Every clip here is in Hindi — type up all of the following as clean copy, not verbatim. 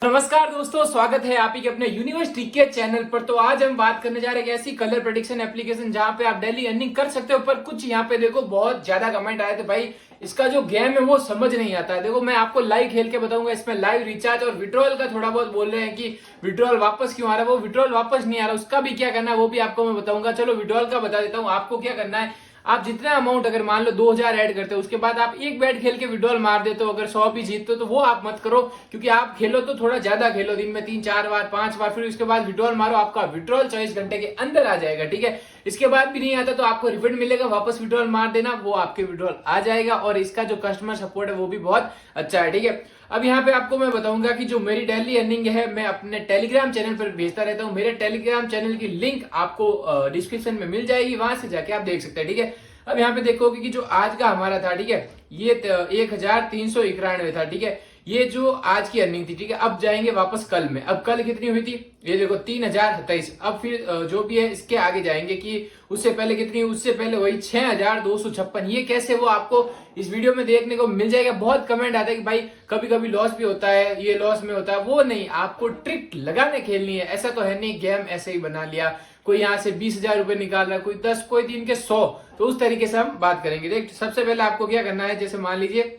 नमस्कार दोस्तों, स्वागत है आप ही के अपने यूनिवर्सिटी के चैनल पर। तो आज हम बात करने जा रहे हैं एक ऐसी कलर प्रेडिक्शन एप्लीकेशन जहां पे आप डेली अर्निंग कर सकते हो। पर कुछ यहाँ पे देखो बहुत ज्यादा कमेंट आए थे, भाई इसका जो गेम है वो समझ नहीं आता है। देखो मैं आपको लाइव खेल के बताऊंगा, इसमें लाइव रिचार्ज और विड्रॉल का थोड़ा बहुत बोल रहे हैं कि विड्रॉल वापस क्यों आ रहा है। वो विड्रॉल वापस नहीं आ रहा, उसका भी क्या करना है वो भी आपको मैं बताऊंगा। चलो विड्रॉल का बता देता हूँ। आपको क्या करना है, आप जितना अमाउंट अगर मान लो 2000 ऐड करते हो, उसके बाद आप एक बैट खेल के विड्रॉल मार देते हो, अगर 100 भी जीतते हो तो वो आप मत करो। क्योंकि आप खेलो तो थोड़ा ज्यादा खेलो, दिन में 3-4 बार 5 बार, फिर उसके बाद विड्रॉल मारो। आपका विड्रॉल 24 घंटे के अंदर आ जाएगा, ठीक है। इसके बाद भी नहीं आता तो आपको रिफंड मिलेगा, वापस विड्रॉल मार देना, वो आपके विड्रॉल आ जाएगा। और इसका जो कस्टमर सपोर्ट है वो भी बहुत अच्छा है, ठीक है। अब यहाँ पे आपको मैं बताऊंगा कि जो मेरी डेली अर्निंग है मैं अपने टेलीग्राम चैनल पर भेजता रहता हूँ। मेरे टेलीग्राम चैनल की लिंक आपको डिस्क्रिप्शन में मिल जाएगी, वहां से जाके आप देख सकते हैं, ठीक है। अब यहाँ पे देखोगे कि जो आज का हमारा था, ठीक है, ये 1391 था, ठीक है। ये जो आज की अर्निंग थी, ठीक है। अब जाएंगे वापस कल में। अब कल कितनी हुई थी, ये देखो 3027। अब फिर जो भी है इसके आगे जाएंगे कि उससे पहले कितनी, उससे पहले वही 6256। ये कैसे, वो आपको इस वीडियो में देखने को मिल जाएगा। बहुत कमेंट आता है कि भाई कभी कभी लॉस भी होता है, ये लॉस में होता है। वो नहीं, आपको ट्रिक लगाने खेलनी है। ऐसा तो है नहीं गेम ऐसे ही बना लिया, कोई यहाँ से 20,000 रुपए निकाल रहा है, कोई 10, कोई दिन के 100। तो उस तरीके से हम बात करेंगे। देख सबसे पहले आपको क्या करना है, जैसे मान लीजिए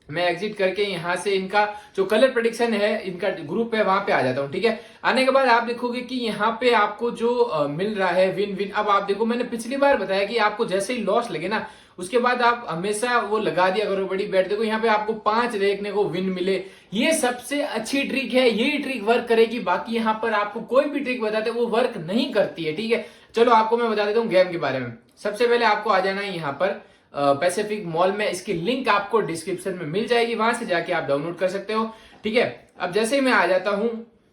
मैं एग्जिट करके यहाँ से इनका जो कलर प्रेडिक्शन है, इनका ग्रुप है, वहां पे आ जाता हूँ, ठीक है। आने के बाद आप देखोगे कि यहाँ पे आपको जो मिल रहा है विन विन। अब आप देखो मैंने पिछली बार बताया कि आपको जैसे ही लॉस लगे ना, उसके बाद आप हमेशा वो लगा दिया करो बड़ी बैट। देखो यहाँ पे आपको 5 देखने को विन मिले। ये सबसे अच्छी ट्रिक है, यही ट्रिक वर्क करेगी। बाकी यहाँ पर आपको कोई भी ट्रिक बताते वो वर्क नहीं करती है, ठीक है। चलो आपको मैं बता देता हूँ गेम के बारे में। सबसे पहले आपको आ जाना है यहाँ पर पैसिफिक मॉल में। इसकी लिंक आपको डिस्क्रिप्शन में मिल जाएगी, वहां से जाके आप डाउनलोड कर सकते हो, ठीक है। अब जैसे ही मैं आ जाता हूं,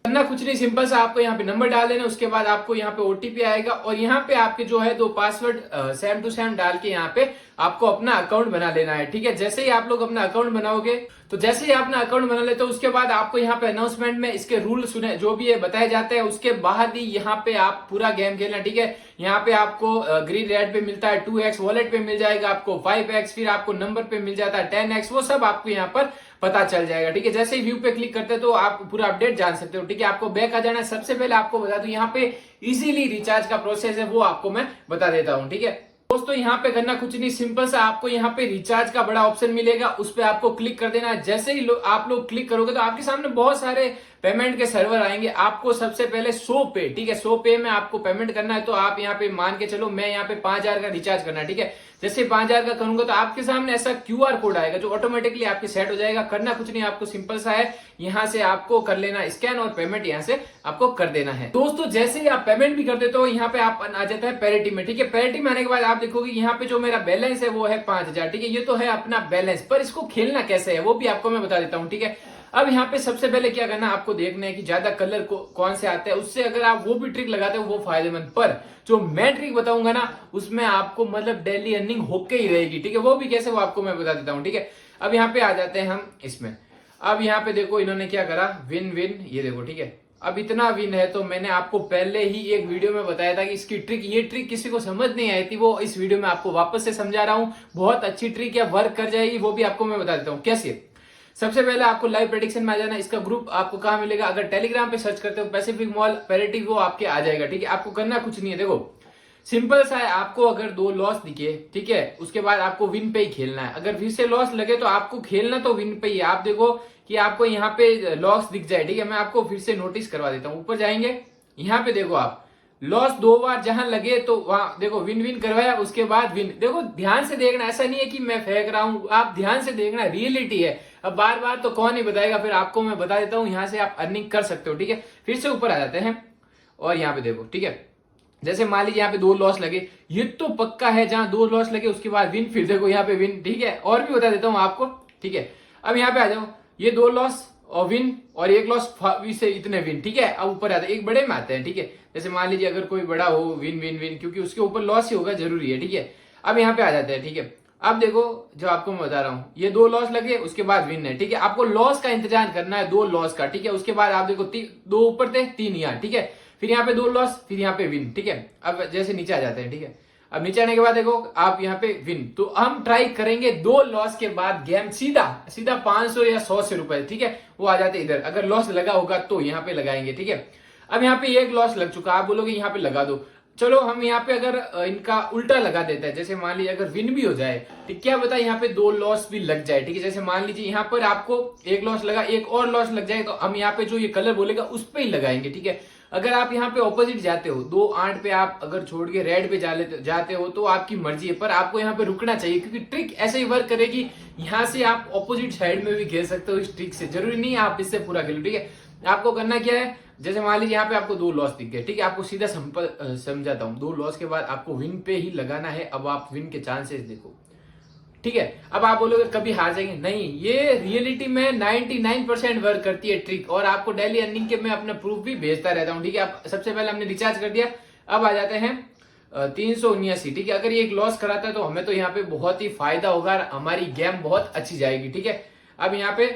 करना कुछ नहीं, सिंपल सा आपको यहाँ पे नंबर डाल देना। उसके बाद आपको यहाँ पे ओटीपी आएगा और यहाँ पे आपके जो है 2 पासवर्ड सेम टू सेम डाल के यहाँ पे आपको अपना अकाउंट बना लेना है, ठीक है। जैसे ही आप लोग अपना अकाउंट बनाओगे, तो जैसे ही अपना अकाउंट बना लेते हो, उसके बाद आपको यहाँ पे अनाउंसमेंट में इसके रूल सुने जो भी है बताए जाते हैं। उसके बाद ही यहाँ पे आप पूरा गेम खेलना, ठीक है। यहाँ पे आपको ग्रीन रेड पे मिलता है 2x, वॉलेट पे मिल जाएगा आपको 5x, फिर आपको नंबर पे मिल जाता है 10x। वो सब आपको यहाँ पर पता चल जाएगा, ठीक है। जैसे ही व्यू पे क्लिक करते हो तो आप पूरा अपडेट जान सकते हो, ठीक है। आपको बैक आ जाना है। सबसे पहले आपको बता दूं यहाँ पे इजीली रिचार्ज का प्रोसेस है, वो आपको मैं बता देता हूँ, ठीक है। दोस्तों यहाँ पे करना कुछ नहीं, सिंपल सा आपको यहाँ पे रिचार्ज का बड़ा ऑप्शन मिलेगा, उस पे आपको क्लिक कर देना है। जैसे ही आप लोग क्लिक करोगे तो आपके सामने बहुत सारे पेमेंट के सर्वर आएंगे। आपको सबसे पहले 100 पे, ठीक है, 100 पे में आपको पेमेंट करना है। तो आप यहाँ पे मान के चलो मैं यहाँ पे 5000 का रिचार्ज करना है, ठीक है। जैसे 5000 का करूंगा तो आपके सामने ऐसा क्यूआर कोड आएगा जो ऑटोमेटिकली आपके सेट हो जाएगा। करना कुछ नहीं, आपको सिंपल सा है, यहाँ से आपको कर लेना स्कैन और पेमेंट यहाँ से आपको कर देना है। दोस्तों जैसे ही आप पेमेंट भी कर देते हो, यहाँ पे आप आ जाता है पैरिटी में, ठीक है। पैरिटी में आने के बाद आप देखोगे यहाँ पे जो मेरा बैलेंस है वो है 5000, ठीक है। ये तो है अपना बैलेंस, पर इसको खेलना कैसे है वो भी आपको मैं बता देता हूँ, ठीक है। अब यहाँ पे सबसे पहले क्या करना, आपको देखना है कि ज्यादा कलर कौन से आते हैं। उससे अगर आप वो भी ट्रिक लगाते हो वो फायदेमंद। पर जो मैं ट्रिक बताऊंगा ना, उसमें आपको मतलब डेली अर्निंग होके ही रहेगी, ठीक है। वो भी कैसे, वो आपको मैं बता देता हूँ, ठीक है। अब यहाँ पे आ जाते हैं हम इसमें। अब यहाँ पे देखो इन्होंने क्या करा, विन विन, ये देखो, ठीक है। अब इतना विन है तो मैंने आपको पहले ही एक वीडियो में बताया था कि इसकी ट्रिक, ये ट्रिक किसी को समझ नहीं आई थी, वो इस वीडियो में आपको वापस से समझा रहा हूँ। बहुत अच्छी ट्रिक है, वर्क कर जाएगी, वो भी आपको मैं बता देता हूँ कैसे। सबसे पहले आपको लाइव प्रेडिक्शन में आ जाना। इसका ग्रुप आपको कहाँ मिलेगा, अगर टेलीग्राम पे सर्च करते हो पैसिफिक मॉल पैरिटी, वो आपके आ जाएगा, ठीक है। आपको करना कुछ नहीं है, देखो सिंपल सा है। आपको अगर 2 लॉस दिखे, ठीक है, उसके बाद आपको विन पे ही खेलना है। अगर फिर से लॉस लगे तो आपको खेलना तो विन पे ही है। आप देखो कि आपको यहाँ पे लॉस दिख जाए, ठीक है। मैं आपको फिर से नोटिस करवा देता हूँ। ऊपर जाएंगे, यहाँ पे देखो आप लॉस 2 बार जहां लगे तो वहां देखो विन विन करवाया, उसके बाद विन। देखो ध्यान से देखना, ऐसा नहीं है कि मैं फेंक रहा हूं, आप ध्यान से देखना, रियलिटी है। अब बार बार तो कौन ही बताएगा, फिर आपको मैं बता देता हूं। यहाँ से आप अर्निंग कर सकते हो, ठीक है। फिर से ऊपर आ जाते हैं और यहाँ पे देखो, ठीक है। जैसे मान लीजिए यहाँ पे 2 लॉस लगे, ये तो पक्का है, जहां 2 लॉस लगे उसके बाद विन, फिर देखो यहाँ पे विन, ठीक है। और भी बता देता हूँ आपको, ठीक है। अब यहाँ पे आ जाओ, ये 2 लॉस और विन और 1 लॉस से इतने विन, ठीक है। अब ऊपर आते हैं, एक बड़े में आते हैं, ठीक है। जैसे मान लीजिए अगर कोई बड़ा हो, विन विन विन, क्योंकि उसके ऊपर लॉस ही होगा, जरूरी है, ठीक है। अब यहाँ पे आ जाते हैं, ठीक है। अब देखो जो आपको मैं बता रहा हूँ, ये 2 लॉस लगे उसके बाद विन है, ठीक है। आपको लॉस का इंतजार करना है, 2 लॉस का, ठीक है। उसके बाद आप देखो 2 ऊपर थे, 3 यहाँ, ठीक है। फिर यहाँ पे 2 लॉस, फिर यहाँ पे विन, ठीक है। अब जैसे नीचे आ जाते हैं, ठीक है। अब नीचे आने के बाद देखो आप यहाँ पे विन, तो हम ट्राई करेंगे 2 लॉस के बाद गेम सीधा सीधा 500 या 100 से रुपए, ठीक है, वो आ जाते इधर। अगर लॉस लगा होगा तो यहाँ पे लगाएंगे, ठीक है। अब यहाँ पे एक लॉस लग चुका, आप बोलोगे यहाँ पे लगा दो, चलो हम यहाँ पे अगर इनका उल्टा लगा देते हैं, जैसे मान लीजिए अगर विन भी हो जाए, ठीक, क्या पता यहाँ पे 2 लॉस भी लग जाए, ठीक है। जैसे मान लीजिए यहाँ पर आपको एक लॉस लगा, एक और लॉस लग जाए, तो हम यहाँ पे जो ये कलर बोलेगा उस पे ही लगाएंगे, ठीक है। अगर आप यहाँ पे ऑपोजिट जाते हो, 2-8 पे आप अगर छोड़ के रेड पे जाते हो तो आपकी मर्जी है, पर आपको यहाँ पे रुकना चाहिए, क्योंकि ट्रिक ऐसे ही वर्क करेगी। यहाँ से आप ऑपोजिट साइड में भी खेल सकते हो इस ट्रिक से, जरूरी नहीं है आप इससे पूरा खेलो, ठीक है। आपको करना क्या है, जैसे मान लीजिए यहाँ पे आपको 2 लॉस दिख गए, ठीक है, आपको सीधा समझाता हूँ। 2 लॉस के बाद आपको विन पे ही लगाना है। अब आप विन के चांसेस देखो, ठीक है। अब आप बोलोगे कभी हार जाएंगे, नहीं, ये रियलिटी में 99% वर्क करती है ट्रिक, और आपको डेली अर्निंग के मैं अपना प्रूफ भी भेजता रहता हूँ, ठीक है। अब सबसे पहले हमने रिचार्ज कर दिया, अब आ जाते हैं 379, ठीक है। अगर ये एक लॉस कराता है तो हमें तो यहाँ पे बहुत ही फायदा होगा, हमारी गेम बहुत अच्छी जाएगी, ठीक है। अब यहाँ पे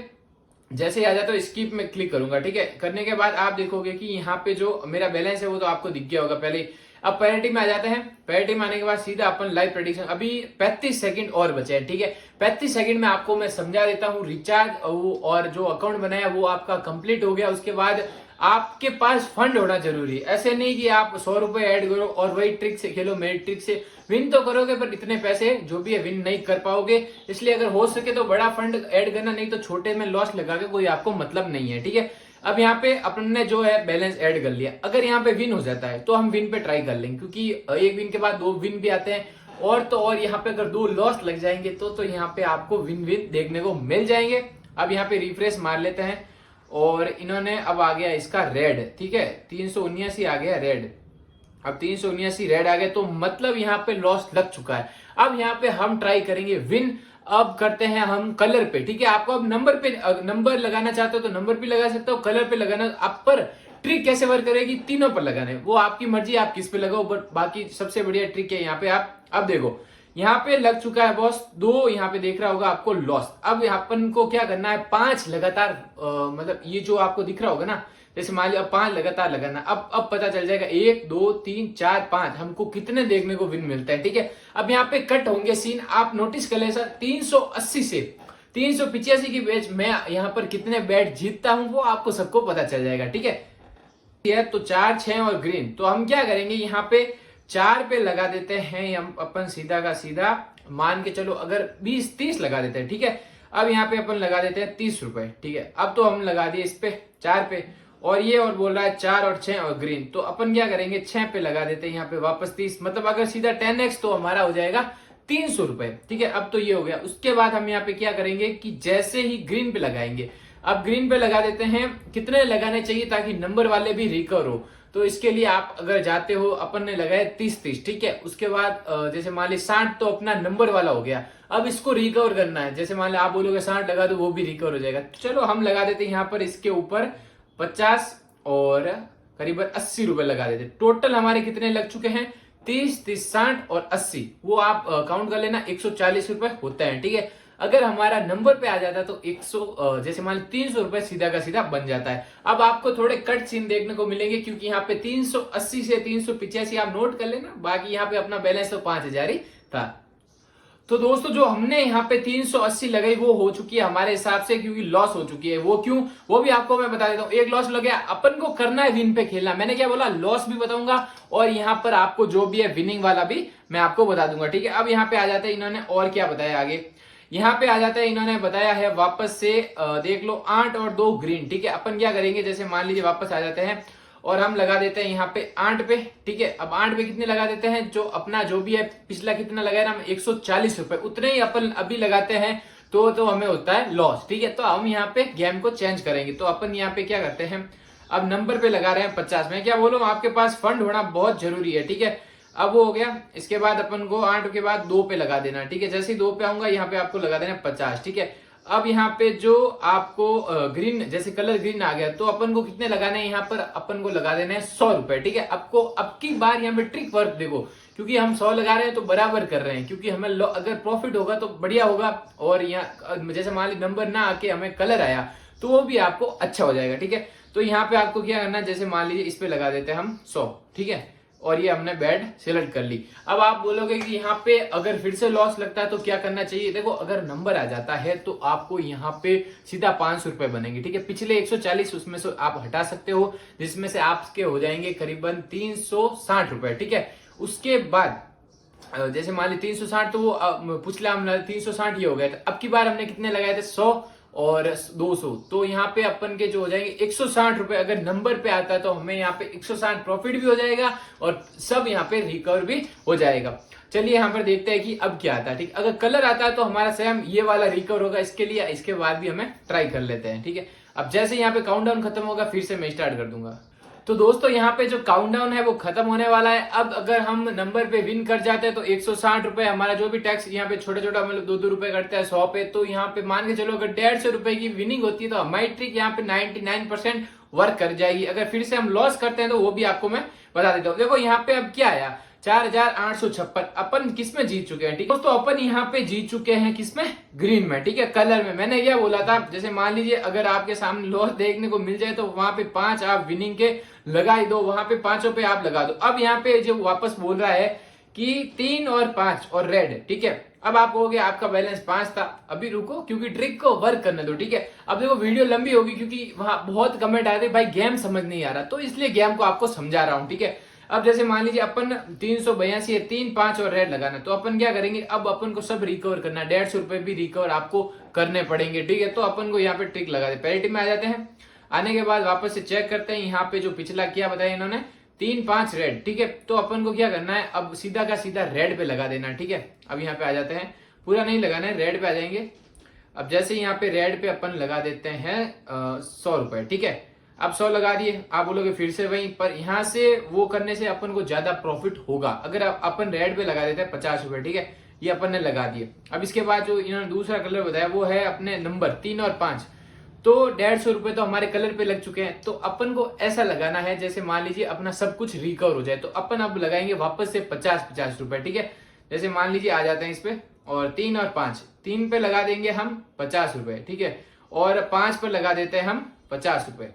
जैसे ही आ जाता है स्किप में क्लिक करूंगा, ठीक है। करने के बाद आप देखोगे कि यहाँ पे जो मेरा बैलेंस है वो तो आपको दिख गया होगा पहले ही। अब पैरिटी में आ जाते हैं, पैरिटी में आने के बाद सीधा अपन लाइव प्रेडिक्शन, अभी 35 सेकंड और बचे हैं, ठीक है। 35 सेकंड में आपको मैं समझा देता हूँ। रिचार्ज और जो अकाउंट बनाया वो आपका कंप्लीट हो गया, उसके बाद आपके पास फंड होना जरूरी है। ऐसे नहीं कि आप 100 रुपए ऐड करो और वही ट्रिक से खेलो, मेरी ट्रिक से विन तो करोगे पर इतने पैसे जो भी है विन नहीं कर पाओगे। इसलिए अगर हो सके तो बड़ा फंड ऐड करना, नहीं तो छोटे में लॉस लगा के कोई आपको मतलब नहीं है, ठीक है। अब यहाँ पे अपन ने जो है बैलेंस ऐड कर लिया, अगर यहाँ पे विन हो जाता है तो हम विन पे ट्राई कर लेंगे, क्योंकि एक विन के बाद 2 विन भी आते हैं, और तो और यहाँ पे अगर 2 लॉस लग जाएंगे तो यहाँ पे आपको विन विन देखने को मिल जाएंगे। अब यहाँ पे रिफ्रेश मार लेते हैं, और इन्होंने अब आ गया इसका रेड, ठीक है, 379 आ गया रेड। अब 379 रेड आ गया, तो मतलब यहाँ पे लॉस लग चुका है। अब यहाँ पे हम ट्राई करेंगे विन। अब करते हैं हम कलर पे, ठीक है। आपको अब नंबर लगाना चाहते हो तो नंबर पे लगा सकते हो, कलर पे लगाना, आप पर ट्रिक कैसे वर्क करेगी, तीनों पर लगाना है, वो आपकी मर्जी, आप किस पे लगाओ, बट बाकी सबसे बढ़िया ट्रिक है यहाँ पे। आप अब देखो यहाँ पे लग चुका है बॉस 2, यहाँ पे देख रहा होगा आपको लॉस। अब यहाँ अपन को क्या करना है, 5 लगातार मतलब ये जो आपको दिख रहा होगा ना, जैसे मान लिया 5 लगातार लगाना। अब पता चल जाएगा 1 2 3 4 5 हमको कितने देखने को विन मिलता है, ठीक है। अब यहाँ पे कट होंगे सीन, आप नोटिस कर ले सर, 380 से 385 की बैच मैं यहाँ पर कितने बैट जीतता हूँ वो आपको सबको पता चल जाएगा, ठीक है। तो 4 6 और ग्रीन, तो हम क्या करेंगे यहाँ पे 4 पे लगा देते हैं हम, अपन सीधा का सीधा मान के चलो अगर 20-30 लगा देते हैं, ठीक है। अब यहाँ पे अपन लगा देते हैं 30 रुपए, ठीक है। अब तो हम लगा दिए इस पे 4 पे, और ये और बोल रहा है 4 और 6 और ग्रीन, तो अपन क्या करेंगे 6 पे लगा देते हैं यहाँ पे वापस 30, मतलब अगर सीधा 10x तो हमारा हो जाएगा 300 रुपए, ठीक है। अब तो ये हो गया। उसके बाद हम यहाँ पे क्या करेंगे कि जैसे ही ग्रीन पे लगाएंगे, अब ग्रीन पे लगा देते हैं, कितने लगाने चाहिए ताकि नंबर वाले भी रिकवर हो, तो इसके लिए आप अगर जाते हो, अपन ने लगाए 30-30, ठीक है। उसके बाद जैसे मान ली 60 तो अपना नंबर वाला हो गया, अब इसको रिकवर करना है, जैसे मान ली आप बोलोगे 60 लगा दो वो भी रिकवर हो जाएगा, तो चलो हम लगा देते हैं यहाँ पर इसके ऊपर 50 और करीबन 80 रुपए लगा देते। टोटल हमारे कितने लग चुके हैं, 30 30 60 और 80, वो आप काउंट कर लेना, 140 रुपए होता है, ठीक है। अगर हमारा नंबर पे आ जाता तो 100 जैसे मान 300 रुपए सीधा का सीधा बन जाता है। अब आपको थोड़े कट सीन देखने को मिलेंगे, क्योंकि यहाँ पे 380 से 385 आप नोट कर लेना, बाकी यहाँ पे अपना बैलेंस तो 5000 ही था। तो दोस्तों जो हमने यहाँ पे 380 लगाई वो हो चुकी है हमारे हिसाब से, क्योंकि लॉस हो चुकी है। वो क्यों, वो भी आपको मैं बता देता हूँ। एक लॉस लग गया, अपन को करना है विन पे खेलना। मैंने क्या बोला, लॉस भी बताऊंगा और यहाँ पर आपको जो भी है विनिंग वाला भी मैं आपको बता दूंगा, ठीक है। अब यहाँ पे आ जाते हैं, इन्होंने और क्या बताया आगे, यहाँ पे आ जाता है, इन्होंने बताया है वापस से देख लो 8 और 2 ग्रीन, ठीक है। अपन क्या करेंगे, जैसे मान लीजिए वापस आ जाते हैं और हम लगा देते हैं यहाँ पे 8 पे, ठीक है। अब 8 पे कितने लगा देते हैं, जो अपना जो भी है पिछला कितना लगाया ना, 140 रुपए, उतने ही अपन अभी लगाते हैं तो हमें होता है लॉस, ठीक है। तो हम यहाँ पे गेम को चेंज करेंगे, तो अपन यहाँ पे क्या करते हैं, अब नंबर पे लगा रहे हैं 50। मैं क्या बोलूँ, आपके पास फंड होना बहुत जरूरी है, ठीक है। अब वो हो गया, इसके बाद अपन को 8 के बाद 2 पे लगा देना, ठीक है। जैसे ही 2 पे आऊंगा यहाँ पे आपको लगा देना 50, ठीक है। अब यहाँ पे जो आपको ग्रीन, जैसे कलर ग्रीन आ गया, तो अपन को कितने लगाने हैं, यहाँ पर अपन को लगा देने हैं 100 रुपए, ठीक है। आपको अब की बार यहाँ पे ट्रिक वर्क देखो, क्योंकि हम 100 लगा रहे हैं तो बराबर कर रहे हैं, क्योंकि हमें अगर प्रॉफिट होगा तो बढ़िया होगा, और यहाँ जैसे मान ली नंबर ना आके हमें कलर आया तो वो भी आपको अच्छा हो जाएगा, ठीक है। तो यहाँ पे आपको क्या करना है, जैसे मान लीजिए इस पे लगा देते हैं हम 100, ठीक है। और ये हमने बेड सिलेक्ट कर ली। अब आप बोलोगे कि यहाँ पे अगर फिर से लॉस लगता है तो क्या करना चाहिए। देखो अगर नंबर आ जाता है तो आपको यहाँ पे सीधा 500 रुपए बनेंगे, ठीक है। पिछले 140 उसमें से आप हटा सकते हो, जिसमें से आपके हो जाएंगे करीबन 360 रुपए, ठीक है। उसके बाद जैसे मान ली 360, तो वो पिछला हम 360 ये हो गया था। अब की बार हमने कितने लगाए थे, 100 और 200, तो यहाँ पे अपन के जो हो जाएंगे 160 रुपए। अगर नंबर पे आता है तो हमें यहाँ पे 160 प्रॉफिट भी हो जाएगा और सब यहाँ पे रिकवर भी हो जाएगा। चलिए यहाँ पर देखते हैं कि अब क्या आता है, ठीक। अगर कलर आता है तो हमारा सेम ये वाला रिकवर होगा। इसके लिए इसके बाद भी हमें ट्राई कर लेते हैं, ठीक है। अब जैसे यहाँ पे काउंटडाउन खत्म होगा फिर से मैं स्टार्ट कर दूंगा। तो दोस्तों यहाँ पे जो काउंटडाउन है वो खत्म होने वाला है। अब अगर हम नंबर पे विन कर जाते हैं तो 160 रुपए, हमारा जो भी टैक्स यहाँ पे छोटा छोटा मतलब 2-2 रुपए कटता है 100 पे, तो यहाँ पे मान के चलो अगर 150 रुपए की विनिंग होती है तो हमारी ट्रिक यहाँ पे 99% वर्क कर जाएगी। अगर फिर से हम लॉस करते हैं तो वो भी आपको मैं बता देता हूँ। देखो यहाँ पे अब क्या आया, 4856। अपन किसमें जीत चुके हैं, ठीक है दोस्तों। अपन यहाँ पे जीत चुके हैं किसमें, ग्रीन में, ठीक है, कलर में। मैंने क्या बोला था, जैसे मान लीजिए अगर आपके सामने लॉस देखने को मिल जाए तो वहां पे 5 आप विनिंग के लगा ही दो, वहां पे 5 पे आप लगा दो। अब यहाँ पे जो वापस बोल रहा है कि 3 और 5 और रेड, ठीक है। अब आप कहोगे आपका बैलेंस 5 था। अभी रुको, क्योंकि ट्रिक को वर्क करने दो, ठीक है। अब देखो वीडियो लंबी होगी क्योंकि वहां बहुत कमेंट आए थे भाई गेम समझ नहीं आ रहा, तो इसलिए गेम को आपको समझा रहा हूं, ठीक है। अब जैसे मान लीजिए अपन 382 है, 3, 5 और रेड लगाना, तो अपन क्या करेंगे, अब अपन को सब रिकवर करना है। 150 रुपए भी रिकवर आपको करने पड़ेंगे, ठीक है। तो अपन को यहाँ पे ट्रिक लगा दे, पैरिटी में आ जाते हैं। आने के बाद वापस से चेक करते हैं यहाँ पे जो पिछला क्या बताया इन्होंने, 3, 5 रेड, ठीक है। तो अपन को क्या करना है, अब सीधा का सीधा रेड पे लगा देना, ठीक है। अब यहाँ पे आ जाते हैं, पूरा नहीं लगाना है, रेड पे आ जाएंगे। अब जैसे यहाँ पे रेड पे अपन लगा देते हैं 100 रुपए, ठीक है। अब 100 लगा दिए, आप बोलोगे फिर से वहीं पर, यहाँ से वो करने से अपन को ज्यादा प्रॉफिट होगा। अगर अपन रेड पे लगा देते हैं 50 रुपए, ठीक है, ये अपन ने लगा दिए। अब इसके बाद जो इन्होंने दूसरा कलर बताया वो है अपने नंबर 3 और 5, तो 150 रुपए तो हमारे कलर पे लग चुके हैं। तो अपन को ऐसा लगाना है जैसे मान लीजिए अपना सब कुछ रिकवर हो जाए, तो अपन अब लगाएंगे वापस से 50-50 रुपए, ठीक है। जैसे मान लीजिए आ जाते हैं इस पे, और 3 और 5, 3 पे लगा देंगे हम 50 रुपए, ठीक है, और 5 पर लगा देते हैं हम 50 रुपए।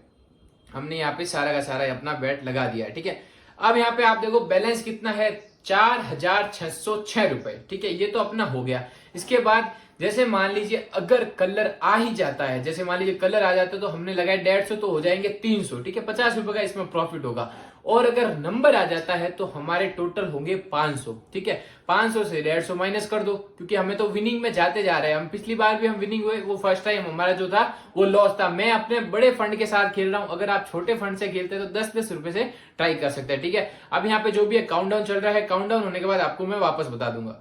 हमने यहाँ पे सारा का सारा अपना बेट लगा दिया है, ठीक है। अब यहाँ पे आप देखो बैलेंस कितना है, 4606 रुपए, ठीक है। ये तो अपना हो गया। इसके बाद जैसे मान लीजिए अगर कलर आ ही जाता है, जैसे मान लीजिए कलर आ जाता है तो हमने लगाया 150, तो हो जाएंगे 300, ठीक है। 50 रुपए का इसमें प्रॉफिट होगा। और अगर नंबर आ जाता है तो हमारे टोटल होंगे 500, ठीक है। 500 से 150 माइनस कर दो, क्योंकि हमें तो विनिंग में जाते जा रहे हैं। हम पिछली बार भी हम विनिंग हुए, वो फर्स्ट टाइम हमारा जो था वो लॉस था। मैं अपने बड़े फंड के साथ खेल रहा हूं, अगर आप छोटे फंड से खेलते हैं तो 10-10 रुपए से ट्राई कर सकते हैं, ठीक है। अब यहाँ पे जो भी काउंटडाउन चल रहा है, काउंटडाउन होने के बाद आपको मैं वापस बता दूंगा।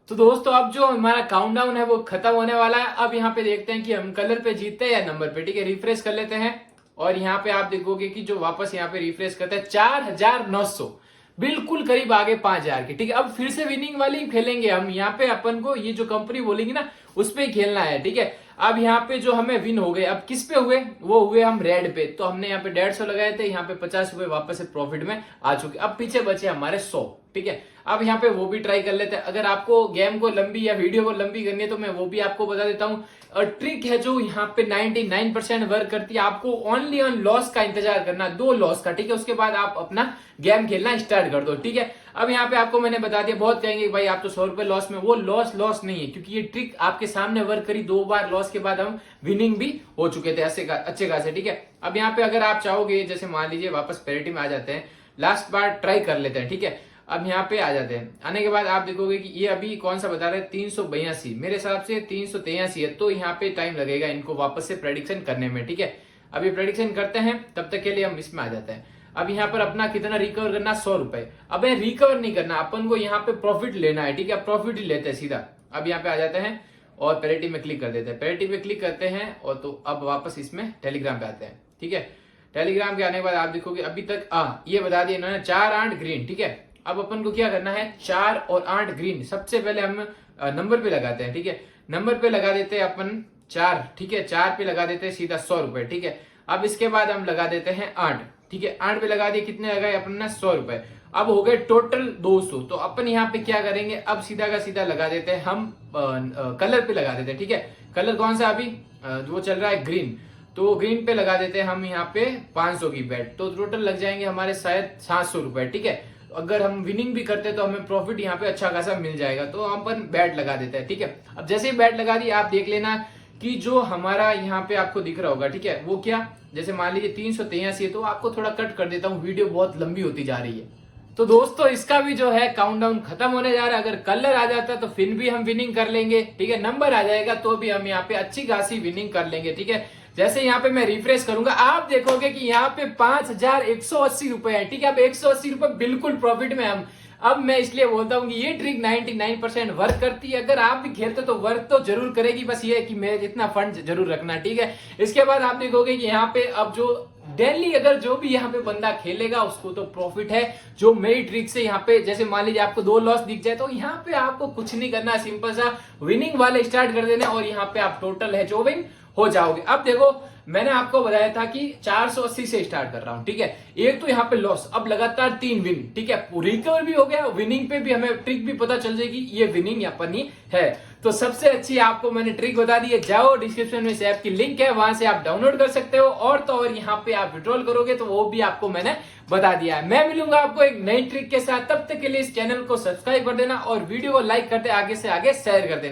तो दोस्तों अब जो हमारा काउंटडाउन है वो खत्म होने वाला है। अब यहाँ पे देखते हैं कि हम कलर पे जीतते हैं या नंबर पे, ठीक है। रिफ्रेश कर लेते हैं और यहाँ पे आप देखोगे कि जो वापस यहाँ पे रिफ्रेश करते हैं 4900, बिल्कुल करीब आगे 5000 के, ठीक है। अब फिर से विनिंग वाली खेलेंगे हम। यहाँ पे अपन को ये जो कंपनी बोलेंगी ना उस पे ही खेलना है, ठीक है। अब यहाँ पे जो हमें विन हो गए, अब किस पे हुए, वो हुए हम रेड पे। तो हमने यहाँ पे 150 लगाए थे, यहाँ पे 50 रुपए वापस से प्रॉफिट में आ चुके। अब पीछे बचे हमारे 100, ठीक है। अब यहाँ पे वो भी ट्राई कर लेते हैं। अगर आपको गेम को लंबी या वीडियो को लंबी करनी है तो मैं वो भी आपको बता देता हूँ। और ट्रिक है जो यहाँ पे 99% वर्क करती है। आपको ओनली ऑन लॉस का इंतजार करना, 2 लॉस का, ठीक है। उसके बाद आप अपना गेम खेलना स्टार्ट कर दो, ठीक है। अब यहाँ पे आपको मैंने बता दिया, बहुत कहेंगे भाई आप तो 100 रुपए लॉस में, वो लॉस नहीं है, क्योंकि ये ट्रिक आपके सामने वर्क करी। 2 बार लॉस के बाद हम विनिंग भी हो चुके थे अच्छे खासे, ठीक है। अब यहाँ पे अगर आप चाहोगे, जैसे मान लीजिए वापस पैरिटी में आ जाते हैं, लास्ट बार ट्राई कर लेते हैं, ठीक है। अब यहाँ पे आ जाते हैं, आने के बाद आप देखोगे कि ये अभी कौन सा बता रहे हैं, 382, मेरे हिसाब से 383 है। तो यहाँ पे टाइम लगेगा इनको वापस से प्रेडिक्शन करने में, ठीक है। अभी प्रेडिक्शन करते हैं, तब तक के लिए हम इसमें आ जाते हैं। अब यहाँ पर अपना कितना रिकवर करना, 100 रुपए। अब रिकवर नहीं करना, अपन को यहाँ पे प्रॉफिट लेना है, ठीक है। प्रॉफिट ही लेते हैं सीधा। अब यहाँ पे आ जाते हैं और पैरिटी में क्लिक कर देते हैं। पैरिटी में क्लिक करते हैं और तो अब वापस इसमें टेलीग्राम पे आते हैं, ठीक है। टेलीग्राम के आने के बाद आप देखोगे अभी तक ये बता दिया इन्होंने 4 8 ग्रीन, ठीक है। अब अपन को क्या करना है, 4 और 8 ग्रीन। सबसे पहले हम नंबर पे लगाते हैं, ठीक है। नंबर पे लगा देते हैं अपन 4, ठीक है। 4 पे लगा देते हैं सीधा 100 रुपए, ठीक है। अब इसके बाद हम लगा देते हैं 8, ठीक है। 8 पे लगा दिए, कितने लगाए अपन ने, 100 रुपए। अब हो गए टोटल 200। तो अपन यहाँ पे क्या करेंगे, अब सीधा का सीधा लगा देते हैं हम कलर पे लगा देते हैं, ठीक है। कलर कौन सा अभी जो चल रहा है, ग्रीन। तो ग्रीन पे लगा देते हैं हम यहाँ पे 500 की बेट। तो टोटल लग जाएंगे हमारे शायद 700 रुपए, ठीक है। अगर हम विनिंग भी करते तो हमें प्रॉफिट यहाँ पे अच्छा खासा मिल जाएगा। तो हम अपन बैट लगा देते हैं, ठीक है। अब जैसे ही बैट लगा दी, आप देख लेना कि जो हमारा यहाँ पे आपको दिख रहा होगा, ठीक है, वो क्या, जैसे मान लीजिए 383 है, तो आपको थोड़ा कट कर देता हूँ, वीडियो बहुत लंबी होती जा रही है। तो दोस्तों इसका भी जो है काउंटडाउन खत्म होने जा रहा है। अगर कलर आ जाता तो फिर भी हम विनिंग कर लेंगे, ठीक है। नंबर आ जाएगा तो भी हम यहाँ पे अच्छी खासी विनिंग कर लेंगे, ठीक है। जैसे यहाँ पे मैं रिफ्रेश करूंगा, आप देखोगे कि यहाँ पे 5180 रुपए है, ठीक है। अब 180 रुपए बिल्कुल प्रॉफिट में हम। अब मैं इसलिए बोलता हूँ कि ये ट्रिक 99% वर्क करती है। अगर आप भी खेलते तो वर्क तो जरूर करेगी, बस ये है कि मेरे जितना फंड जरूर रखना, ठीक है। इसके बाद आप देखोगे कि यहाँ पे अब जो डेली अगर जो भी यहाँ पे बंदा खेलेगा उसको तो प्रॉफिट है। जो मेरी ट्रिक से यहाँ पे जैसे मान लीजिए आपको 2 लॉस दिख जाए तो यहाँ पे आपको कुछ नहीं करना, सिंपल सा विनिंग वाले स्टार्ट कर देना और यहाँ पे आप टोटल है जो विन हो जाओगे। अब देखो मैंने आपको बताया था कि 480 से स्टार्ट कर रहा हूं, ठीक है। एक तो यहाँ पे लॉस, अब लगातार 3 विन, ठीक है। रिकवर भी हो गया, विनिंग पे भी हमें ट्रिक भी पता चल जाएगी ये विनिंग या पनी है। तो सबसे अच्छी आपको मैंने ट्रिक बता दी है। जाओ डिस्क्रिप्शन में इस ऐप की लिंक है, वहां से आप डाउनलोड कर सकते हो और तो और यहाँ पे आप विड्रॉल करोगे तो वो भी आपको मैंने बता दिया है। मैं मिलूंगा आपको एक नई ट्रिक के साथ, तब तक के लिए इस चैनल को सब्सक्राइब कर देना और वीडियो को लाइक करते आगे से आगे शेयर कर देना।